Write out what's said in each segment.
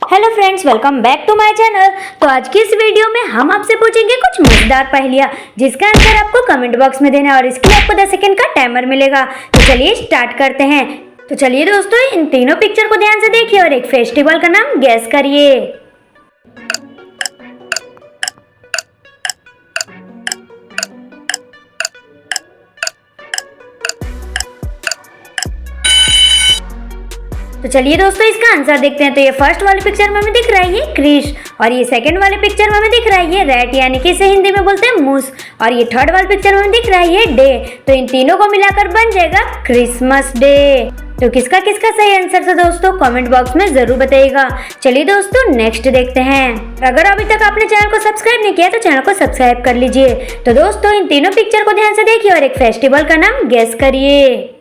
Hello friends, welcome back to my channel. तो आज की इस वीडियो में हम आपसे पूछेंगे कुछ मजेदार पहेलियां जिसका आंसर आपको कमेंट बॉक्स में देना है और इसके लिए आपको 10 सेकंड का टाइमर मिलेगा। तो चलिए स्टार्ट करते हैं। तो चलिए दोस्तों, इन तीनों पिक्चर को ध्यान से देखिए और एक फेस्टिवल का नाम गेस करिए। तो चलिए दोस्तों, इसका आंसर देखते हैं। तो ये फर्स्ट वाले पिक्चर में हमें दिख रहा है ये क्रिश, और ये सेकंड वाले पिक्चर में हमें दिख रहा है ये रैट, यानी कि इसे हिंदी में बोलते हैं मूस, और ये थर्ड वाले पिक्चर में हमें दिख रहा है ये डे। तो इन तीनों को मिलाकर बन जाएगा क्रिसमस डे। तो किसका किसका सही आंसर था दोस्तों, कमेंट बॉक्स में जरूर बताइएगा। चलिए दोस्तों, नेक्स्ट देखते हैं। अगर अभी तक आपने चैनल को सब्सक्राइब नहीं किया तो चैनल को सब्सक्राइब कर लीजिए। तो दोस्तों, इन तीनों पिक्चर को ध्यान से देखिए और एक फेस्टिवल का नाम गेस करिए।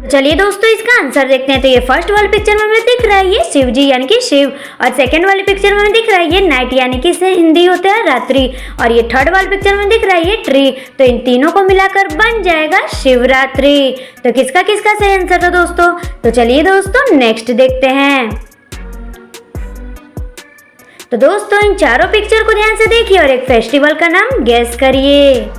चलिए दोस्तों, इसका आंसर देखते हैं। तो ये फर्स्ट वाले पिक्चर में हमें दिख रहा है ये शिव जी, यानी कि शिव, और सेकंड वाले पिक्चर में हमें दिख रहा है ये नाइट, यानी कि इसे हिंदी होता है रात्रि, और ये थर्ड वाले पिक्चर में दिख रहा है ये ट्री। तो इन तीनों को मिलाकर बन जाएगा शिवरात्रि। तो किसका किसका सही आंसर था दोस्तों। तो चलिए दोस्तों, नेक्स्ट देखते हैं। तो दोस्तों, इन चारों पिक्चर को ध्यान से देखिए और एक फेस्टिवल का नाम गेस करिए।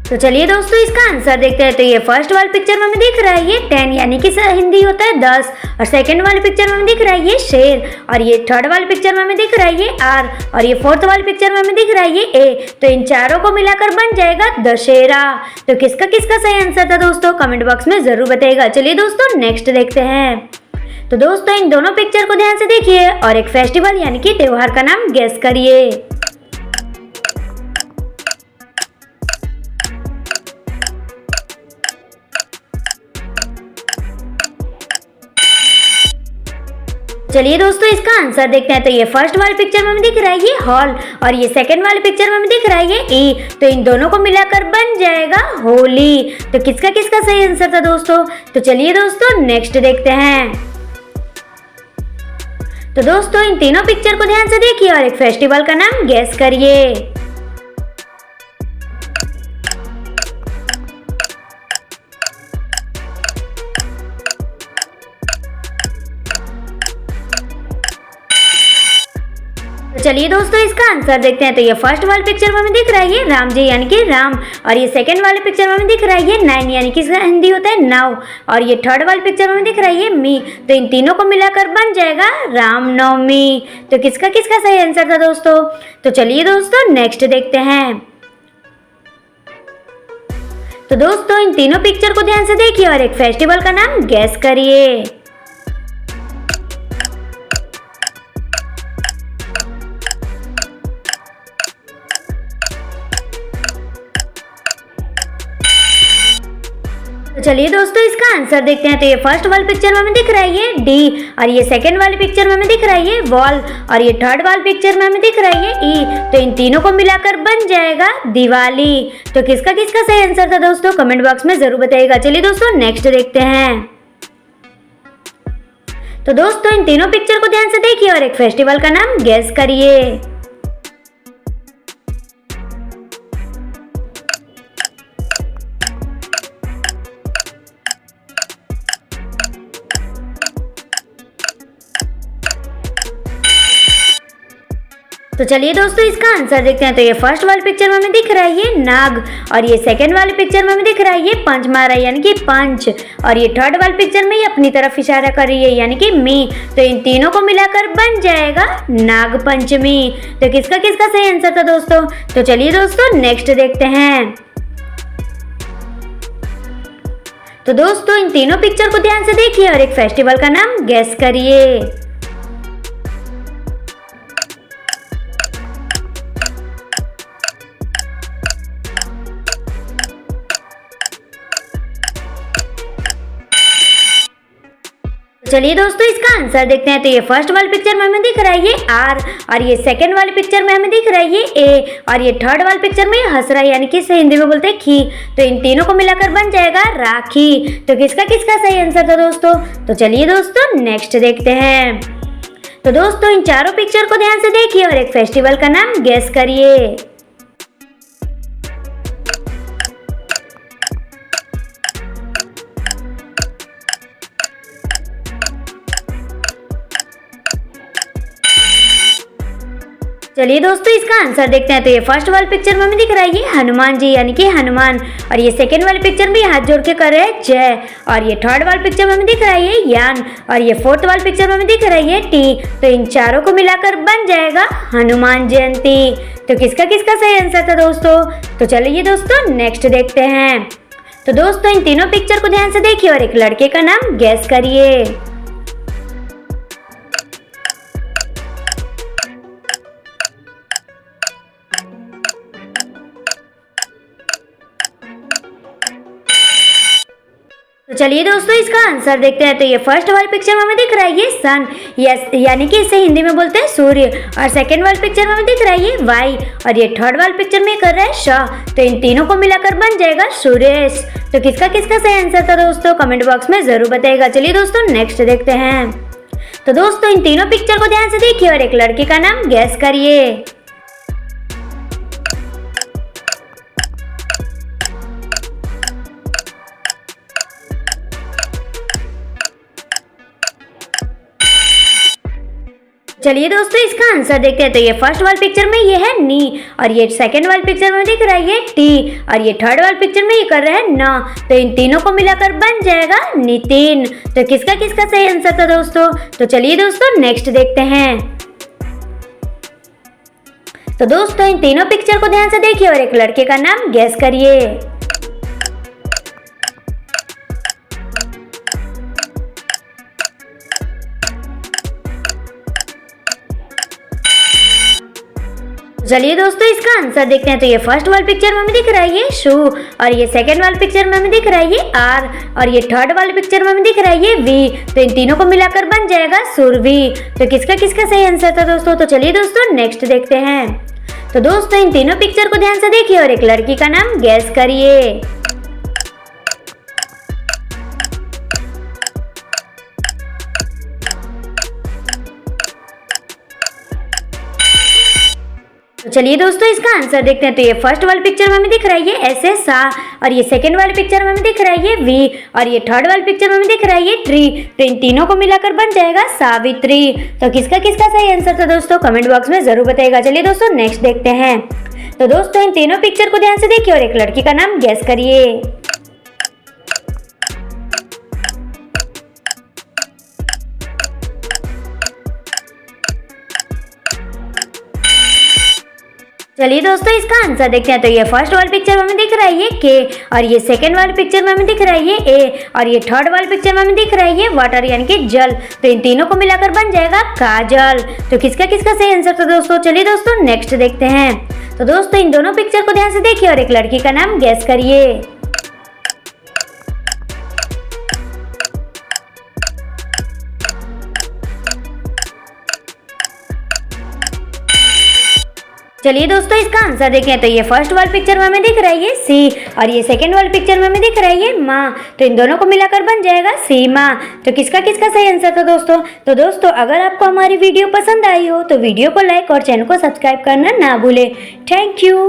तो चलिए दोस्तों, इसका आंसर देखते हैं। तो ये फर्स्ट वाले पिक्चर में हमें दिख रहा है ये 10, यानी कि हिंदी होता है 10, और सेकंड वाले पिक्चर में हमें दिख रहा है ये शेर, और ये थर्ड वाले पिक्चर में हमें दिख रहा है ये आर, और ये फोर्थ वाले पिक्चर में हमें दिख रहा है ये ए। तो इन चारों को मिलाकर बन जाएगा दशहरा। तो किसका किसका सही आंसर था दोस्तों, कमेंट बॉक्स में जरूर बताइएगा। चलिए दोस्तों, नेक्स्ट देखते हैं। तो दोस्तों, इन दोनों पिक्चर को ध्यान से देखिए और एक फेस्टिवल यानी कि त्योहार का नाम गेस करिए। चलिए दोस्तों, इसका आंसर देखते हैं। तो ये फर्स्ट वाले पिक्चर में हमें दिख रहा है ये हॉल, और ये सेकंड वाले पिक्चर में हमें दिख रहा है ये ई। तो इन दोनों को मिलाकर बन जाएगा होली। तो किसका किसका सही आंसर था दोस्तों। तो चलिए दोस्तों, नेक्स्ट देखते हैं। तो दोस्तों, इन तीनों पिक्चर को ध्यान से देखिए और एक फेस्टिवल का नाम गेस करिए। चलिए दोस्तों, इसका आंसर देखते हैं। तो ये फर्स्ट वाले पिक्चर में हमें दिख रहा है ये राम जी, यानी कि राम, और ये सेकंड वाले पिक्चर में हमें दिख रहा है ये 9, यानी कि इसका हिंदी होता है नाव, और ये थर्ड वाले पिक्चर में हमें दिख रहा है ये मी। तो इन तीनों को मिलाकर बन जाएगा रामनवमी। तो किसका किसका सही आंसर था दोस्तों। तो चलिए दोस्तों, नेक्स्ट देखते हैं। तो दोस्तों, इन तीनों पिक्चर को ध्यान से देखिए और एक फेस्टिवल का नाम गेस करिए। तो चलिए दोस्तों, इसका आंसर देखते हैं। तो ये फर्स्ट वाले पिक्चर में हमें दिख रहा है ये डी, और ये सेकंड वाले पिक्चर में हमें दिख रहा है ये वॉल, और ये थर्ड वाले पिक्चर में हमें दिख रहा है ये ई। तो इन तीनों को मिलाकर बन जाएगा दिवाली। तो किसका किसका सही आंसर था दोस्तों, कमेंट बॉक्स में जरूर बताइएगा। चलिए दोस्तों, नेक्स्ट देखते हैं। तो दोस्तों, इन तीनों पिक्चर को ध्यान से देखिए और एक फेस्टिवल का नाम गेस करिए। तो चलिए दोस्तों, इसका आंसर देखते हैं। तो ये फर्स्ट वाले पिक्चर में हमें दिख रहा है ये नाग, और ये सेकंड वाले पिक्चर में हमें दिख रहा है ये पंच मारा, यानी कि पंच, और ये थर्ड वाले पिक्चर में ये अपनी तरफ इशारा कर रही है, यानी कि मी। तो इन तीनों को मिलाकर बन जाएगा नाग पंचमी। तो किसका किसका सही आंसर था दोस्तों। तो चलिए दोस्तों, नेक्स्ट देखते हैं। तो दोस्तों, इन तीनों पिक्चर को ध्यान से देखिए और एक फेस्टिवल का नाम गेस करिए। चलिए दोस्तों इसका आंसर देखते हैं। तो ये फर्स्ट वाली पिक्चर में हमें दिख रहा है ये आर, और ये सेकंड वाली पिक्चर में हमें दिख रहा है ये ए, और ये थर्ड वाली पिक्चर में हंस रहा है, यानी कि इसे हिंदी में बोलते हैं खी। तो इन तीनों को मिलाकर बन जाएगा राखी। तो किसका किसका सही आंसर था दोस्तों? तो चलिए दोस्तों नेक्स्ट देखते हैं। तो दोस्तों इन चारों पिक्चर को ध्यान से देखिए और एक फेस्टिवल का नाम गेस करिए। चलिए दोस्तों इसका आंसर देखते हैं। तो ये फर्स्ट वाली पिक्चर में हमें दिख रहा है ये हनुमान जी, यानी कि हनुमान, और ये सेकंड वाली पिक्चर में हाथ जोड़ के कर रहे हैं जय, और ये थर्ड वाली पिक्चर में हमें दिख रहा है ये यान, और ये फोर्थ वाली पिक्चर में हमें दिख रहा है ये टी। तो इन चारों को मिलाकर बन जाएगा हनुमान जयंती। तो किसका किसका सही आंसर था दोस्तों? तो चलिए दोस्तों नेक्स्ट देखते हैं। तो दोस्तों इन तीनों पिक्चर को ध्यान से देखिए और एक लड़के का नाम गेस करिए। तो चलिए दोस्तों इसका आंसर देखते हैं। तो ये फर्स्ट वाली पिक्चर में हमें दिख रहा है ये सन, यानी कि इसे हिंदी में बोलते हैं सूर्य, और सेकंड वाली पिक्चर में हमें दिख रहा है ये वाई, और ये थर्ड वाली पिक्चर में कर रहा है श। तो इन तीनों को मिलाकर बन जाएगा सुरेश। तो किसका किसका सही आंसर था दोस्तों? कमेंट बॉक्स में जरूर बताइएगा। चलिए दोस्तों नेक्स्ट देखते हैं। तो दोस्तों इन तीनों पिक्चर को ध्यान से देखिए और एक लड़के का नाम गेस करिए। चलिए दोस्तों इसका आंसर देखते हैं। तो ये फर्स्ट वाली पिक्चर में ये है नी, और ये सेकंड वाली पिक्चर में दिख रहा है ये टी, और ये थर्ड वाली पिक्चर में ये कर रहा है ना। तो इन तीनों को मिलाकर बन जाएगा नितिन। तो किसका किसका सही आंसर था दोस्तों? तो चलिए दोस्तों नेक्स्ट देखते हैं। तो दोस्तों इन तीनों पिक्चर को ध्यान से देखिए और एक लड़के का नाम गेस करिए। चलिए दोस्तों इसका आंसर देखते हैं। तो ये फर्स्ट वाली पिक्चर में हमें दिख रहा है ये शू, और ये सेकंड वाली पिक्चर में हमें दिख रहा है ये आर, और ये थर्ड वाली पिक्चर में हमें दिख रहा है ये वी। तो इन तीनों को मिलाकर बन जाएगा सुरभि। तो किसका किसका सही आंसर था दोस्तों? तो चलिए दोस्तों नेक्स्ट देखते हैं। तो दोस्तों इन तीनों पिक्चर को ध्यान से देखिए और एक लड़की का नाम गेस करिए। तो चलिए दोस्तों इसका आंसर देखते हैं। तो ये फर्स्ट वाली पिक्चर में हमें दिख रहा है ये ऐसे सा, और ये सेकंड वाली पिक्चर में हमें दिख रहा है ये वी, और ये थर्ड वाली पिक्चर में हमें दिख रहा है ये ट्री। तो इन तीनों को मिलाकर बन जाएगा सावित्री। तो किसका किसका सही आंसर था दोस्तों? कमेंट बॉक्स में जरूर बताइएगा। चलिए दोस्तों नेक्स्ट देखते हैं। तो दोस्तों इन तीनों पिक्चर को ध्यान से देखिए और एक लड़की का नाम गेस करिए। चलिए दोस्तों इसका आंसर देखते हैं। तो ये फर्स्ट वाली पिक्चर में हमें दिख रहा है ये के, और ये सेकंड वाली पिक्चर में हमें दिख रहा है ये ए, और ये थर्ड वाली पिक्चर में हमें दिख रहा है ये वाटर, यानी कि जल। तो इन तीनों को मिलाकर बन जाएगा काजल। तो किसका किसका सही आंसर था दोस्तों? चलिए दोस्तों नेक्स्ट देखते हैं। तो दोस्तों इन दोनों पिक्चर को ध्यान से देखिए और एक लड़की का नाम गेस करिए। चलिए दोस्तों इसका आंसर देखें। तो ये फर्स्ट वाली पिक्चर में हमें दिख रहा है ये सी, और ये सेकंड वाली पिक्चर में हमें दिख रहा है ये माँ। तो इन दोनों को मिलाकर बन जाएगा सीमा। तो किसका किसका सही आंसर था दोस्तों? तो दोस्तों अगर आपको हमारी वीडियो पसंद आई हो तो वीडियो को लाइक और चैनल को सब्सक्राइब करना ना भूलें। Thank you.